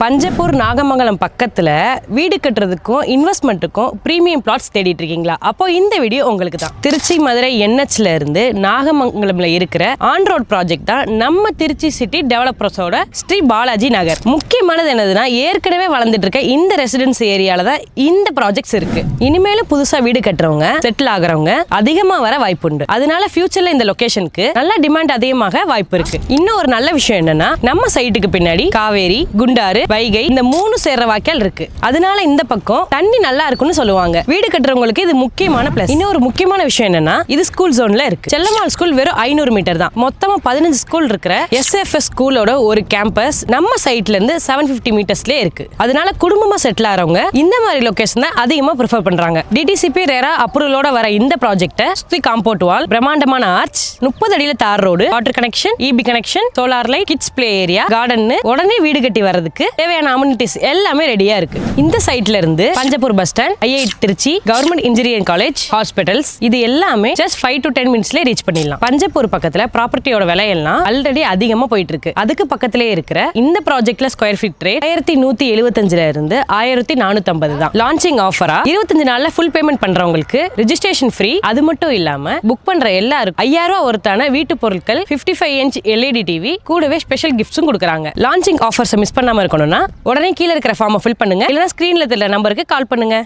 பஞ்சப்பூர் நாகமங்கலம் பக்கத்துல வீடு கட்டுறதுக்கும் இன்வெஸ்ட்மெண்ட்டுக்கும் premium plots தேடிட்டு இருக்கீங்களா? அப்போ இந்த வீடியோ உங்களுக்கு தான். திருச்சி மதுரை NHல இருந்து நாகமங்கலம்ல இருக்கிற ஆன் ரோட் ப்ராஜெக்ட் தான் நம்ம திருச்சி சிட்டி டெவலப்பர்ஸோட ஸ்ரீ பாலாஜி நகர். முக்கியமானது என்னதுன்னா, ஏற்கனவே வளர்ந்துட்டு இருக்க இந்த ரெசிடென்ஸ் ஏரியால தான் இந்த ப்ராஜெக்ட்ஸ் இருக்கு. இனிமேலும் புதுசா வீடு கட்டுறவங்க, செட்டில் ஆகுறவங்க அதிகமா வர வாய்ப்பு உண்டு. அதனால ஃபியூச்சர்ல இந்த லொகேஷனுக்கு நல்ல டிமாண்ட் அதிகமாக வாய்ப்பு இருக்கு. இன்னும் ஒரு நல்ல விஷயம் என்னன்னா, நம்ம சைட்டுக்கு பின்னாடி காவேரி, குண்டாறு, வைகை இந்த 3 சேர்ற வாய்க்கால் இருக்கு. அதனால இந்த பக்கம் தண்ணி நல்லா இருக்குன்னு சொல்லுவாங்க. வீடு கட்டுறவங்களுக்கு இது முக்கியமான பிளஸ். இன்னொரு முக்கியமான விஷயம் என்னன்னா, இது ஸ்கூல் ஜோன்ல இருக்கு. செல்லம்மாள் ஸ்கூல் வெறும் 500 மீட்டர் தான். மொத்தமா 15 ஸ்கூல் இருக்கிற SFS ஸ்கூலோட ஒரு கேம்பஸ் நம்ம சைட்ல இருந்து 750 மீட்டர்ஸ்லயே இருக்கு. அதனால குடும்பமா செட்டில் ஆறவங்க இந்த மாதிரி லொகேஷன் தான் அதிகமா ப்ரிஃபர் பண்றாங்க. DTCP ரேரா அப்ரூவலோட வர இந்த ப்ராஜெக்ட்டை சுத்தி காம்பவுண்ட் வால், பிரம்மாண்டமான ஆர்ச், 30 அடியில தார் road, water connection, EB connection, solar light, kids play area, garden, உடனே வீடு கட்டி வர்றதுக்கு தேவையான அம்யூனிட்டிஸ் எல்லாமே ரெடியா இருக்கு. இந்த சைட்ல இருந்து Panjappur bus stand, IIT Trichy, government engineering college, hospitals இது எல்லாமே just 5 to 10 மினிட்ஸ்ல ரீச் பண்ணிடலாம். பஞ்சப்பூர் பக்கத்துல ப்ராப்பர்ட்டியோட விலை எல்லாம் ஆல்ரெடி அதிகமா போயிட்டு இருக்கு. அதுக்கு பக்கத்திலே இருக்கிற இந்த ப்ராஜெக்ட்ல ஸ்கொயர் ஃபீட் ரேட் 1175 இருந்து 1450 தான். லான்ச்சிங் ஆஃபரா 25 நாள்ல ஃபுல் பேமெண்ட் பண்றவங்களுக்கு ரெஜிஸ்ட்ரேஷன் ஃப்ரீ. அது மட்டும் இல்லாம புக் பண்ற எல்லாருக்கும் 5000 ரூபாய் ஒருத்தான வீட்டு பொருட்கள், 55 இன்ச் LED டிவி கூடவே ஸ்பெஷல் கிஃப்ட்ஸும் கொடுக்குறாங்க. லான்ச்சிங் ஆஃபர்ஸை மிஸ் பண்ணாம இருக்கணும்னா உடனே கீழே இருக்கிற ஃபார்மை ஃபில் பண்ணுங்க, இல்லைன்னா ஸ்கிரீன்ல தெரியற நம்பருக்கு கால் பண்ணுங்க.